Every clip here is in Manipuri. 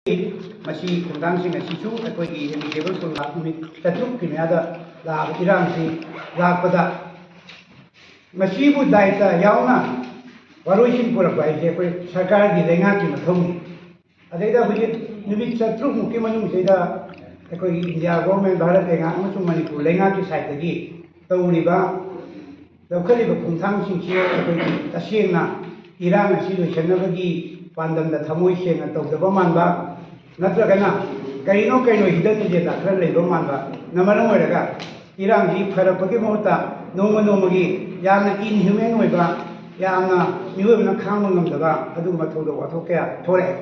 ꯃꯁꯤ ꯈꯣꯡꯊꯥꯡꯁꯤꯡ ꯑꯁꯤꯁꯨ ꯑꯩꯈꯣꯏꯒꯤ ꯑꯦꯃꯤꯀꯦꯕꯜ ꯁꯣꯜ ꯅꯨꯃꯤꯠ 7ꯀꯤ ꯃꯌꯥꯗ ꯂꯥꯛꯑꯕ ꯏꯔꯥꯡꯁꯤ ꯂꯥꯛꯄꯗ ꯃꯁꯤꯕꯨ ꯗꯥꯏꯇ ꯌꯥꯎꯅ ꯋꯥꯔꯣꯏꯁꯤꯟ ꯄꯨꯔꯛꯄ ꯍꯥꯏꯕꯁꯦ ꯑꯩꯈꯣꯏ ꯁꯔꯀꯥꯔꯒꯤ ꯂꯩꯉꯥꯛꯀꯤ ꯃꯊꯧꯅꯤ ꯑꯗꯩꯗ ꯍꯧꯖꯤꯛ ꯅꯨꯃꯤꯠ 7ꯃꯨꯛꯀꯤ ꯃꯅꯨꯡꯁꯤꯗ ꯑꯩꯈꯣꯏꯒꯤ ꯏꯟꯗꯤꯌꯥ ꯒꯣꯔꯃꯦꯟ ꯚꯥꯔꯠ ꯂꯩꯉꯥꯛ ꯑꯃꯁꯨꯡ ꯃꯅꯤꯄꯨꯔ ꯂꯩꯉꯥꯛꯀꯤ ꯁꯥꯏꯠꯇꯒꯤ ꯇꯧꯔꯤꯕ ꯂꯧꯈꯠꯂꯤꯕ ꯈꯣꯡꯊꯥꯡꯁꯤꯡꯁꯤ ꯑꯩꯈꯣꯏꯒꯤ ꯇꯁꯦꯡꯅ ꯏꯔꯥꯡ ꯑꯁꯤ ꯂꯣꯏꯁꯤꯟꯅꯕꯒꯤ ꯄꯥꯟꯗꯝꯗ ꯊꯃꯣꯏ ꯁꯦꯡꯅ ꯇꯧꯗꯕ ꯃꯥꯟꯕ ꯅꯠꯇ꯭ꯔꯒꯅ ꯀꯩꯅꯣ ꯍꯤꯗꯟ ꯑꯦꯖꯦꯟꯗꯥ ꯈꯔ ꯂꯩꯕ ꯃꯥꯟꯕꯅ ꯃꯔꯝ ꯑꯣꯏꯔꯒ ꯏꯔꯥꯡꯁꯤ ꯐꯔꯛꯄꯒꯤ ꯃꯍꯨꯠꯇ ꯅꯣꯡꯃ ꯅꯣꯡꯃꯒꯤ ꯌꯥꯝꯅ ꯏꯟꯍ꯭ꯌꯨꯃꯦꯟ ꯑꯣꯏꯕ ꯌꯥꯝꯅ ꯃꯤꯑꯣꯏꯕꯅ ꯈꯥꯡꯕ ꯉꯝꯗꯕ ꯑꯗꯨꯒꯨꯝꯕ ꯊꯧꯗꯣꯛ ꯋꯥꯊꯣꯛ ꯀꯌꯥ ꯊꯣꯛꯂꯛꯑꯦ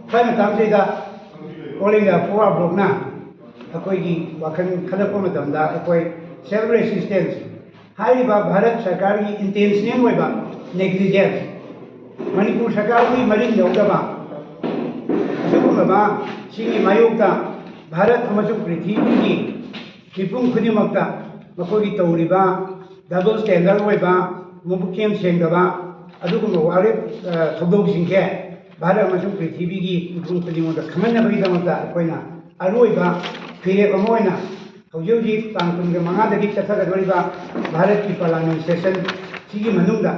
ꯁ꯭ꯋꯥꯏ ꯃꯇꯥꯡꯁꯤꯗ ꯑꯣꯜ ꯏꯟꯗꯤꯌꯥ ꯐꯣꯔꯋꯥꯔꯗ ꯕ꯭ꯂꯣꯛꯅ ꯑꯩꯈꯣꯏꯒꯤ ꯋꯥꯈꯜ ꯈꯜꯂꯛꯄ ꯃꯇꯝꯗ ꯑꯩꯈꯣꯏ ꯁꯦꯜꯐ ꯔꯦꯁꯤꯁꯇꯦꯟꯁ ꯍꯥꯏꯔꯤꯕ ꯚꯥꯔꯠ ꯁꯔꯀꯥꯔꯒꯤ ꯏꯟꯇꯦꯟꯁꯅꯦꯜ ꯑꯣꯏꯕ ꯅꯦꯒ꯭ꯂꯤꯖꯦꯟꯁ ꯃꯅꯤꯄꯨꯔ ꯁꯔꯀꯥꯔꯒꯤ ꯃꯔꯤꯡ ꯌꯧꯗꯕ ꯑꯁꯤꯒꯨꯝꯂꯕ ꯁꯤꯒꯤ ꯃꯥꯌꯣꯛꯇ ꯚꯥꯔꯠ ꯑꯃꯁꯨꯡ ꯄ꯭ꯔꯤꯊꯤꯕꯤꯒꯤ ꯃꯤꯄꯨꯝ ꯈꯨꯗꯤꯡꯃꯛꯇ ꯃꯈꯣꯏꯒꯤ ꯇꯧꯔꯤꯕ ꯗꯕꯜ ꯁ꯭ꯇꯦꯟꯗꯔꯠ ꯑꯣꯏꯕ ꯃꯕꯨꯛꯆꯦꯜ ꯁꯦꯡꯗꯕ ꯑꯗꯨꯒꯨꯝꯕ ꯋꯥꯔꯦꯞ ꯊꯧꯗꯣꯛꯁꯤꯡꯁꯦ ꯚꯥꯔꯠ ꯑꯃꯁꯨꯡ ꯄ꯭ꯔꯤꯊꯤꯕꯤꯒꯤ ꯃꯤꯄꯨꯝ ꯈꯨꯗꯤꯡꯃꯛꯇ ꯈꯪꯍꯟꯅꯕꯒꯤꯗꯃꯛꯇ ꯑꯩꯈꯣꯏꯅ ꯑꯔꯣꯏꯕ ꯐꯤꯔꯦꯞ ꯑꯃ ꯑꯣꯏꯅ ꯍꯧꯖꯤꯛ ꯇꯥꯡ 25ꯗꯒꯤ ꯆꯠꯊꯒꯗꯧꯔꯤꯕ ꯚꯥꯔꯠꯀꯤ ꯄꯥꯔꯂꯥꯃꯦꯟ ꯁꯦꯁꯟ ꯁꯤꯒꯤ ꯃꯅꯨꯡꯗ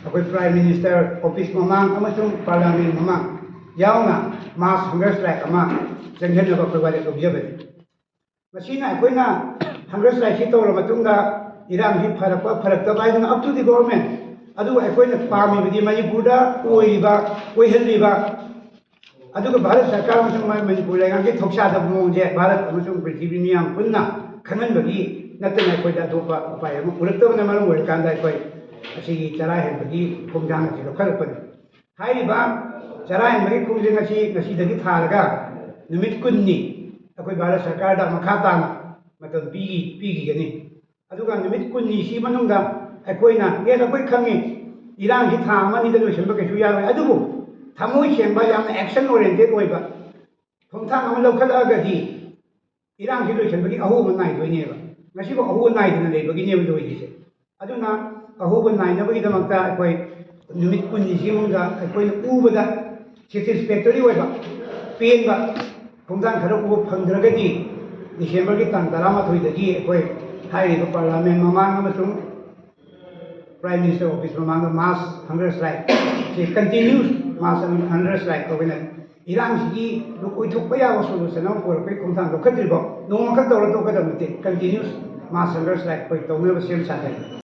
ꯑꯩꯈꯣꯏ ꯄ꯭ꯔꯥꯏꯝ ꯃꯤꯅꯤꯁꯇꯔ ꯑꯣꯐꯤꯁ ꯃꯃꯥꯡ ꯑꯃꯁꯨꯡ ꯄꯥꯔꯂꯥꯃꯦꯟ ꯃꯃꯥꯡ ꯌꯥꯎꯅ ꯃꯥꯁ ꯍꯪꯒꯔ ꯁ꯭ꯇ꯭ꯔꯥꯏꯛ ꯑꯃ ꯆꯪꯍꯟꯅꯕ ꯑꯩꯈꯣꯏ ꯋꯥꯔꯦꯞ ꯂꯧꯖꯕꯅꯤ ꯃꯁꯤꯅ ꯑꯩꯈꯣꯏꯅ ꯍꯪꯒꯔ ꯁ꯭ꯇ꯭ꯔꯥꯏꯛꯁꯤ ꯇꯧꯔꯕ ꯃꯇꯨꯡꯗ ꯏꯔꯥꯡꯁꯤ ꯐꯔꯛꯄ ꯐꯔꯛꯇꯕ ꯍꯥꯏꯗꯅ ꯑꯞ ꯇꯨ ꯗꯤ ꯒꯣꯔꯃꯦꯟ ꯑꯗꯨꯒ ꯑꯩꯈꯣꯏꯅ ꯄꯥꯝꯃꯤꯕꯗꯤ ꯃꯅꯤꯄꯨꯔꯗ ꯑꯣꯏꯍꯜꯂꯤꯕ ꯑꯗꯨꯒ ꯚꯥꯔꯠ ꯁꯔꯀꯥꯔ ꯑꯃꯁꯨꯡ ꯃꯅꯤꯄꯨꯔ ꯂꯩꯉꯥꯛꯀꯤ ꯊꯧꯁꯥꯗꯕ ꯃꯑꯣꯡꯁꯦ ꯚꯥꯔꯠ ꯑꯃꯁꯨꯡ ꯄ꯭ꯔꯤꯊꯤꯕꯤ ꯃꯤꯌꯥꯝ ꯄꯨꯟꯅ ꯈꯪꯍꯟꯕꯒꯤ ꯅꯠꯇꯅ ꯑꯩꯈꯣꯏꯗ ꯑꯇꯣꯞꯄ ꯎꯄꯥꯏ ꯑꯃ ꯎꯔꯛꯇꯕꯅ ꯃꯔꯝ ꯑꯣꯏꯔꯀꯥꯟꯗ ꯑꯩꯈꯣꯏ ꯑꯁꯤꯒꯤ ꯆꯔꯥ ꯍꯦꯟꯕꯒꯤ ꯈꯣꯡꯊꯥꯡ ꯑꯁꯤ ꯂꯧꯈꯠꯂꯛꯄꯅꯤ ꯍꯥꯏꯔꯤꯕ ꯆꯔꯥ ꯍꯦꯟꯕꯒꯤ ꯈꯣꯡꯖꯪ ꯑꯁꯤ ꯉꯁꯤꯗꯒꯤ ꯊꯥꯔꯒ ꯅꯨꯃꯤꯠ 10ꯅꯤ ꯑꯩꯈꯣꯏ ꯚꯥꯔꯠ ꯁꯔꯀꯥꯔꯗ ꯃꯈꯥ ꯇꯥꯅ ꯃꯇꯝ ꯄꯤꯈꯤꯒꯅꯤ ꯑꯗꯨꯒ ꯅꯨꯃꯤꯠ 10ꯅꯤꯁꯤ ꯃꯅꯨꯡꯗ ꯑꯩꯈꯣꯏꯅ ꯑꯩꯈꯣꯏ ꯈꯪꯉꯤ ꯏꯔꯥꯡꯁꯤ ꯊꯥ ꯑꯃꯅꯤꯗ ꯂꯣꯏꯁꯤꯟꯕ ꯀꯩꯁꯨ ꯌꯥꯔꯣꯏ ꯑꯗꯨꯕꯨ ꯊꯃꯣꯏ ꯁꯦꯡꯕ ꯌꯥꯝꯅ ꯑꯦꯛꯁꯟ ꯑꯣꯔꯤꯌꯦꯟꯇꯦꯠ ꯑꯣꯏꯕ ꯈꯣꯡꯊꯥꯡ ꯑꯃ ꯂꯧꯈꯠꯂꯛꯑꯒꯗꯤ ꯏꯔꯥꯡꯁꯤ ꯂꯣꯏꯁꯤꯟꯕꯒꯤ ꯑꯍꯣꯕ ꯅꯥꯏꯗꯣꯏꯅꯦꯕ ꯉꯁꯤꯐꯥꯎ ꯑꯍꯣꯕ ꯅꯥꯏꯗꯅ ꯂꯩꯕꯒꯤꯅꯦꯕ ꯂꯣꯏꯔꯤꯁꯦ ꯑꯗꯨꯅ ꯑꯍꯣꯕ ꯅꯥꯏꯅꯕꯒꯤꯗꯃꯛꯇ ꯑꯩꯈꯣই ꯅꯨꯃꯤꯠ 10ꯅꯤꯁꯤ ꯃꯅꯨꯡꯗ ꯑꯩꯈꯣꯏꯅ ꯎꯕꯗ ꯁꯦꯇꯤꯁꯐꯦꯛꯇꯣꯔꯤ ꯑꯣꯏꯕ ꯄꯦꯟꯕ ꯈꯣꯡꯊꯥꯡ ꯈꯔ ꯎꯕ ꯐꯪꯗ꯭ꯔꯒꯗꯤ ꯗꯤꯁꯦꯝꯕꯔꯒꯤ ꯇꯥꯡ 13ꯗꯒꯤ ꯑꯩꯈꯣꯏ ꯍꯥꯏꯔꯤꯕ ꯄꯥꯔꯂꯥꯃꯦꯟ ꯃꯃꯥꯡ ꯑꯃꯁꯨꯡ ꯄ꯭ꯔꯥꯏꯝ ꯃꯤꯅꯤꯁꯇꯔ ꯑꯣꯐꯤꯁ ꯃꯃꯥꯡꯗ ꯃꯥꯁ ꯍꯪꯒꯔ ꯁ꯭ꯇ꯭ꯔꯥꯏꯛ ꯀꯟꯇꯤꯅ꯭ꯌꯨꯁ ꯃꯥꯁ ꯍꯪꯒꯔ ꯁ꯭ꯇ꯭ꯔꯥꯏꯛ ꯇꯧꯕꯅ ꯏꯔꯥꯡꯁꯤꯒꯤ ꯑꯣꯏꯊꯣꯛꯄ ꯌꯥꯕ ꯁꯣꯂꯨꯁꯟ ꯑꯃ ꯄꯨꯔꯛꯄꯒꯤ ꯈꯣꯡꯊꯥꯡ ꯂꯧꯈꯠꯇ꯭ꯔꯤꯐꯥꯎ ꯅꯣꯡꯃꯈꯛ ꯇꯧꯔ ꯇꯣꯛꯀꯗꯕ ꯅꯠꯇꯦ ꯀꯟꯇꯤꯅ꯭ꯌꯨꯁ ꯃꯥꯁ ꯍꯪꯒꯔ ꯁ꯭ꯇ꯭ꯔꯥꯏꯛ ꯑꯩꯈꯣꯏ ꯇꯧꯅꯕ ꯁꯦꯝ ꯁꯥꯖꯩ